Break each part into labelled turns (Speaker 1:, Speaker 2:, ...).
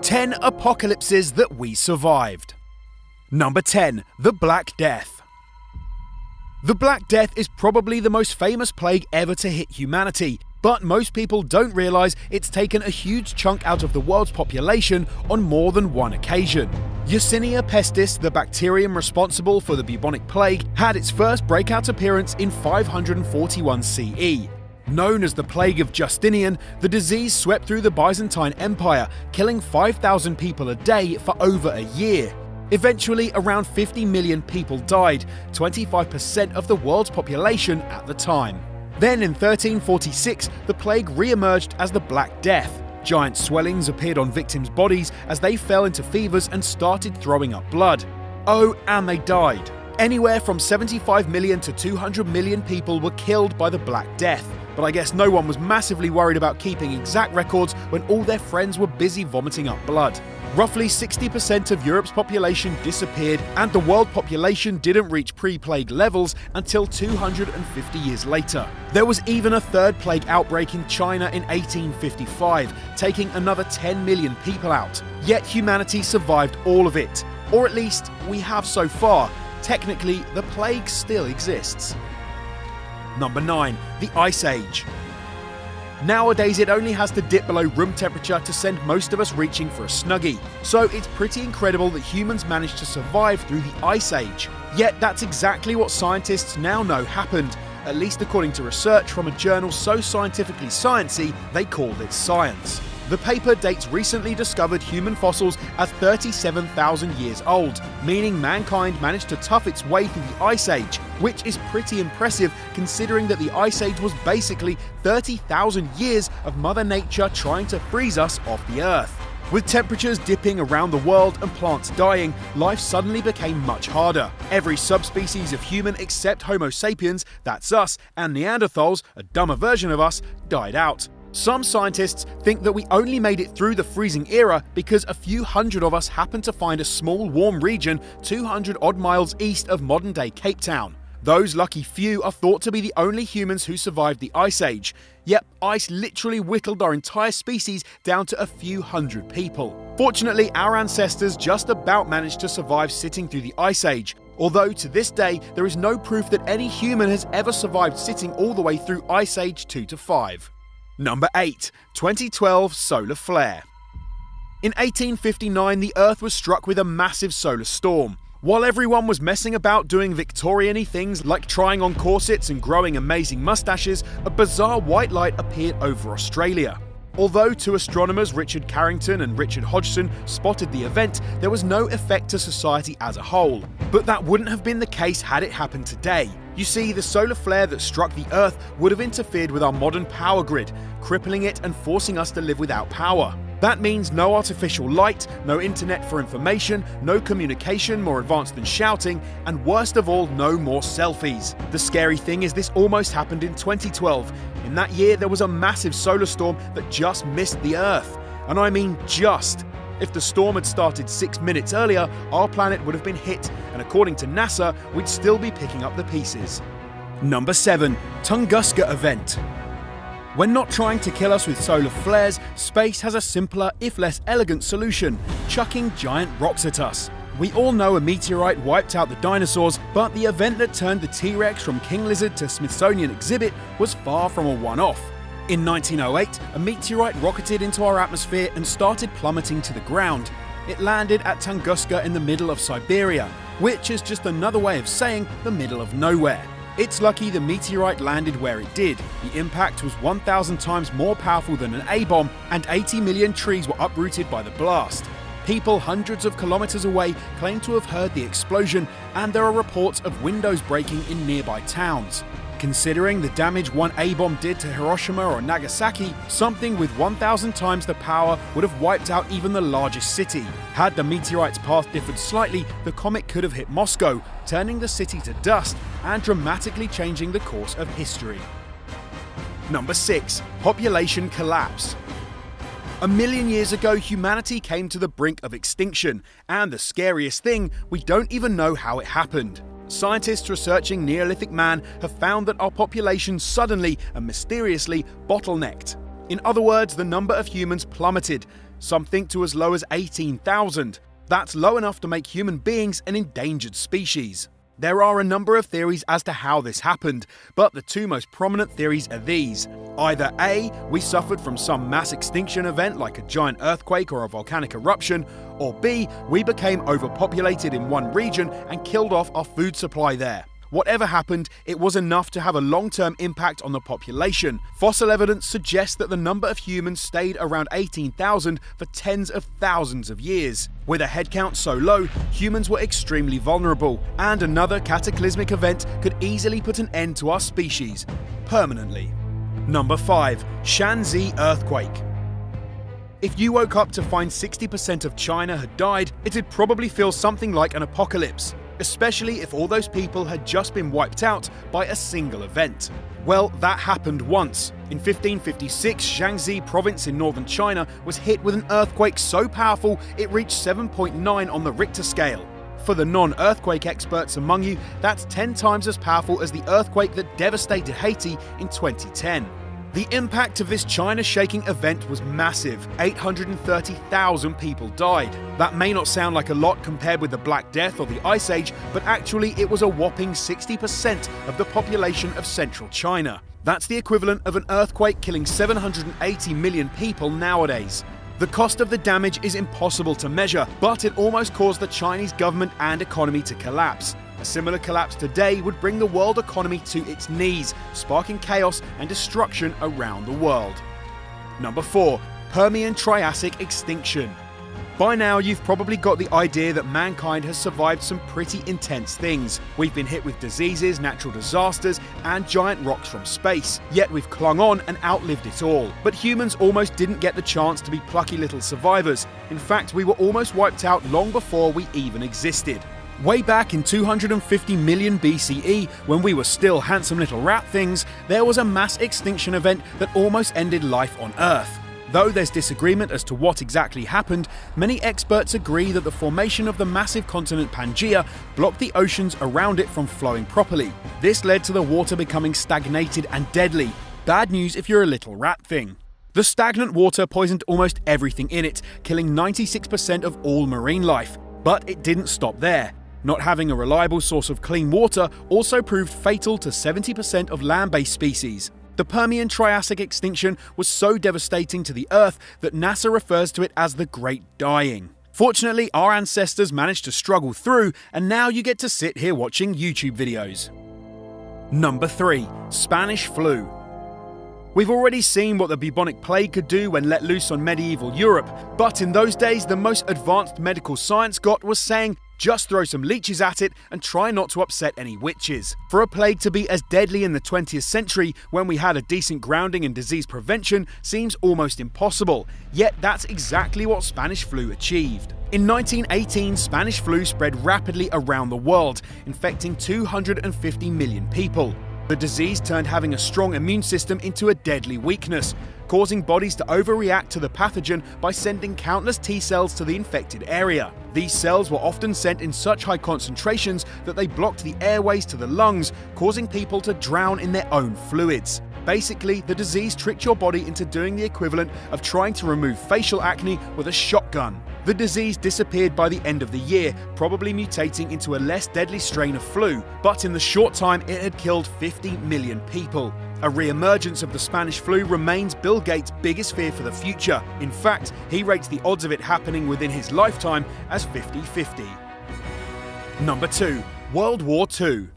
Speaker 1: 10 apocalypses that we survived. Number 10. The Black Death. The Black Death is probably the most famous plague ever to hit humanity, but most people don't realise it's taken a huge chunk out of the world's population on more than one occasion. Yersinia pestis, the bacterium responsible for the bubonic plague, had its first breakout appearance in 541 CE. Known as the Plague of Justinian, the disease swept through the Byzantine Empire, killing 5,000 people a day for over a year. Eventually, around 50 million people died, 25% of the world's population at the time. Then in 1346, the plague re-emerged as the Black Death. Giant swellings appeared on victims' bodies as they fell into fevers and started throwing up blood. Oh, and they died. Anywhere from 75 million to 200 million people were killed by the Black Death. But I guess no one was massively worried about keeping exact records when all their friends were busy vomiting up blood. Roughly 60% of Europe's population disappeared, and the world population didn't reach pre-plague levels until 250 years later. There was even a third plague outbreak in China in 1855, taking another 10 million people out. Yet humanity survived all of it. Or at least, we have so far. Technically, the plague still exists. Number 9. The Ice Age. Nowadays, it only has to dip below room temperature to send most of us reaching for a Snuggie. So it's pretty incredible that humans managed to survive through the Ice Age. Yet that's exactly what scientists now know happened, at least according to research from a journal so scientifically sciencey they called it Science. The paper dates recently discovered human fossils as 37,000 years old, meaning mankind managed to tough its way through the Ice Age, which is pretty impressive considering that the Ice Age was basically 30,000 years of Mother Nature trying to freeze us off the Earth. With temperatures dipping around the world and plants dying, life suddenly became much harder. Every subspecies of human except Homo sapiens, that's us, and Neanderthals, a dumber version of us, died out. Some scientists think that we only made it through the freezing era because a few hundred of us happened to find a small warm region 200 odd miles east of modern-day Cape Town. Those lucky few are thought to be the only humans who survived the Ice Age. Yep, ice literally whittled our entire species down to a few hundred people. Fortunately, our ancestors just about managed to survive sitting through the Ice Age, although to this day there is no proof that any human has ever survived sitting all the way through Ice Age 2 to 5. Number 8. 2012 Solar Flare. In 1859, the Earth was struck with a massive solar storm. While everyone was messing about doing Victorian-y things like trying on corsets and growing amazing mustaches, a bizarre white light appeared over Australia. Although two astronomers, Richard Carrington and Richard Hodgson, spotted the event, there was no effect to society as a whole. But that wouldn't have been the case had it happened today. You see, the solar flare that struck the Earth would have interfered with our modern power grid, crippling it and forcing us to live without power. That means no artificial light, no internet for information, no communication more advanced than shouting, and worst of all, no more selfies. The scary thing is this almost happened in 2012. In that year, there was a massive solar storm that just missed the Earth. And I mean just. If the storm had started 6 minutes earlier, our planet would have been hit, and according to NASA, we'd still be picking up the pieces. Number 7. Tunguska Event. When not trying to kill us with solar flares, space has a simpler, if less elegant solution: chucking giant rocks at us. We all know a meteorite wiped out the dinosaurs, but the event that turned the T-Rex from king lizard to Smithsonian exhibit was far from a one-off. In 1908, a meteorite rocketed into our atmosphere and started plummeting to the ground. It landed at Tunguska in the middle of Siberia, which is just another way of saying the middle of nowhere. It's lucky the meteorite landed where it did. The impact was 1,000 times more powerful than an A-bomb, and 80 million trees were uprooted by the blast. People hundreds of kilometers away claim to have heard the explosion, and there are reports of windows breaking in nearby towns. Considering the damage one A-bomb did to Hiroshima or Nagasaki, something with 1,000 times the power would have wiped out even the largest city. Had the meteorite's path differed slightly, the comet could have hit Moscow, turning the city to dust and dramatically changing the course of history. Number 6. Population collapse. A million years ago, humanity came to the brink of extinction, and the scariest thing, we don't even know how it happened. Scientists researching Neolithic man have found that our population suddenly and mysteriously bottlenecked. In other words, the number of humans plummeted. Some think to as low as 18,000. That's low enough to make human beings an endangered species. There are a number of theories as to how this happened, but the two most prominent theories are these. Either A, we suffered from some mass extinction event like a giant earthquake or a volcanic eruption, or B, we became overpopulated in one region and killed off our food supply there. Whatever happened, it was enough to have a long-term impact on the population. Fossil evidence suggests that the number of humans stayed around 18,000 for tens of thousands of years. With a headcount so low, humans were extremely vulnerable, and another cataclysmic event could easily put an end to our species, permanently. Number 5. Shanxi earthquake. If you woke up to find 60% of China had died, it'd probably feel something like an apocalypse, especially if all those people had just been wiped out by a single event. Well, that happened once. In 1556, Shanxi province in northern China was hit with an earthquake so powerful it reached 7.9 on the Richter scale. For the non-earthquake experts among you, that's 10 times as powerful as the earthquake that devastated Haiti in 2010. The impact of this China-shaking event was massive. 830,000 people died. That may not sound like a lot compared with the Black Death or the Ice Age, but actually it was a whopping 60% of the population of central China. That's the equivalent of an earthquake killing 780 million people nowadays. The cost of the damage is impossible to measure, but it almost caused the Chinese government and economy to collapse. A similar collapse today would bring the world economy to its knees, sparking chaos and destruction around the world. Number 4. Permian-Triassic extinction. By now, you've probably got the idea that mankind has survived some pretty intense things. We've been hit with diseases, natural disasters, and giant rocks from space. Yet we've clung on and outlived it all. But humans almost didn't get the chance to be plucky little survivors. In fact, we were almost wiped out long before we even existed. Way back in 250 million BCE, when we were still handsome little rat things, there was a mass extinction event that almost ended life on Earth. Though there's disagreement as to what exactly happened, many experts agree that the formation of the massive continent Pangaea blocked the oceans around it from flowing properly. This led to the water becoming stagnated and deadly. Bad news if you're a little rat thing. The stagnant water poisoned almost everything in it, killing 96% of all marine life. But it didn't stop there. Not having a reliable source of clean water also proved fatal to 70% of land-based species. The Permian-Triassic extinction was so devastating to the Earth that NASA refers to it as the Great Dying. Fortunately, our ancestors managed to struggle through, and now you get to sit here watching YouTube videos. Number 3. Spanish flu. We've already seen what the bubonic plague could do when let loose on medieval Europe, but in those days the most advanced medical science got was saying, just throw some leeches at it and try not to upset any witches. For a plague to be as deadly in the 20th century, when we had a decent grounding in disease prevention, seems almost impossible. Yet that's exactly what Spanish flu achieved. In 1918, Spanish flu spread rapidly around the world, infecting 250 million people. The disease turned having a strong immune system into a deadly weakness, causing bodies to overreact to the pathogen by sending countless T cells to the infected area. These cells were often sent in such high concentrations that they blocked the airways to the lungs, causing people to drown in their own fluids. Basically, the disease tricked your body into doing the equivalent of trying to remove facial acne with a shotgun. The disease disappeared by the end of the year, probably mutating into a less deadly strain of flu, but in the short time it had killed 50 million people. A re-emergence of the Spanish flu remains Bill Gates' biggest fear for the future. In fact, he rates the odds of it happening within his lifetime as 50-50. Number 2. World War II.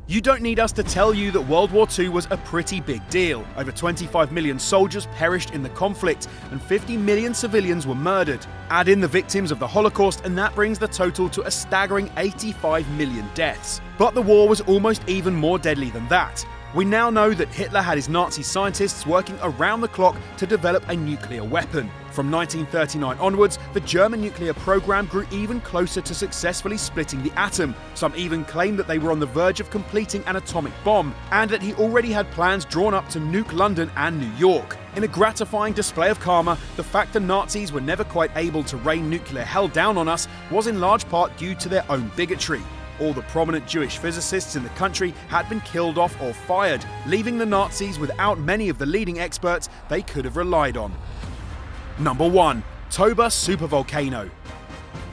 Speaker 1: You don't need us to tell you that World War II was a pretty big deal. Over 25 million soldiers perished in the conflict, and 50 million civilians were murdered. Add in the victims of the Holocaust, and that brings the total to a staggering 85 million deaths. But the war was almost even more deadly than that. We now know that Hitler had his Nazi scientists working around the clock to develop a nuclear weapon. From 1939 onwards, the German nuclear program grew even closer to successfully splitting the atom. Some even claim that they were on the verge of completing an atomic bomb, and that he already had plans drawn up to nuke London and New York. In a gratifying display of karma, the fact the Nazis were never quite able to rain nuclear hell down on us was in large part due to their own bigotry. All the prominent Jewish physicists in the country had been killed off or fired, leaving the Nazis without many of the leading experts they could have relied on. Number 1. Toba supervolcano.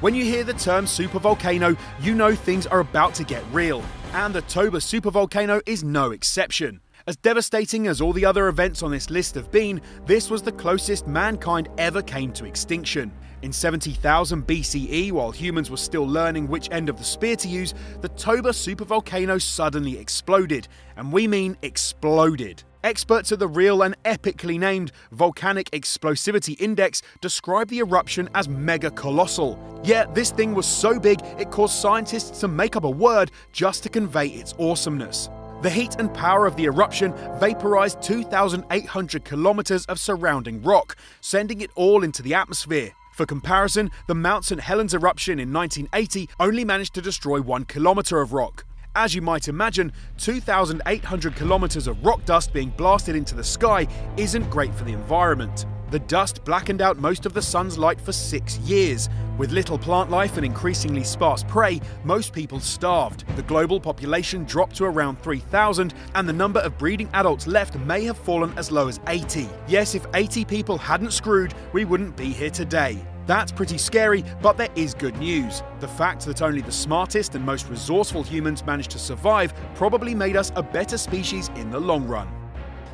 Speaker 1: When you hear the term supervolcano, you know things are about to get real, and the Toba supervolcano is no exception. As devastating as all the other events on this list have been, this was the closest mankind ever came to extinction. In 70,000 BCE, while humans were still learning which end of the spear to use, the Toba supervolcano suddenly exploded, and we mean exploded. Experts at the real and epically named Volcanic Explosivity Index describe the eruption as mega-colossal. Yet this thing was so big it caused scientists to make up a word just to convey its awesomeness. The heat and power of the eruption vaporized 2,800 kilometers of surrounding rock, sending it all into the atmosphere. For comparison, the Mount St. Helens eruption in 1980 only managed to destroy 1 kilometer of rock. As you might imagine, 2,800 kilometers of rock dust being blasted into the sky isn't great for the environment. The dust blackened out most of the sun's light for 6 years. With little plant life and increasingly sparse prey, most people starved. The global population dropped to around 3,000, and the number of breeding adults left may have fallen as low as 80. Yes, if 80 people hadn't screwed, we wouldn't be here today. That's pretty scary, but there is good news. The fact that only the smartest and most resourceful humans managed to survive probably made us a better species in the long run.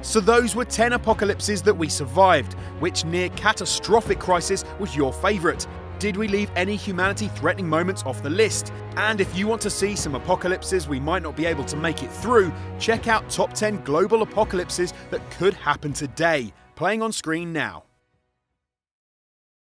Speaker 1: So those were 10 apocalypses that we survived. Which near catastrophic crisis was your favourite? Did we leave any humanity-threatening moments off the list? And if you want to see some apocalypses we might not be able to make it through, check out Top 10 Global Apocalypses that could happen today, playing on screen now.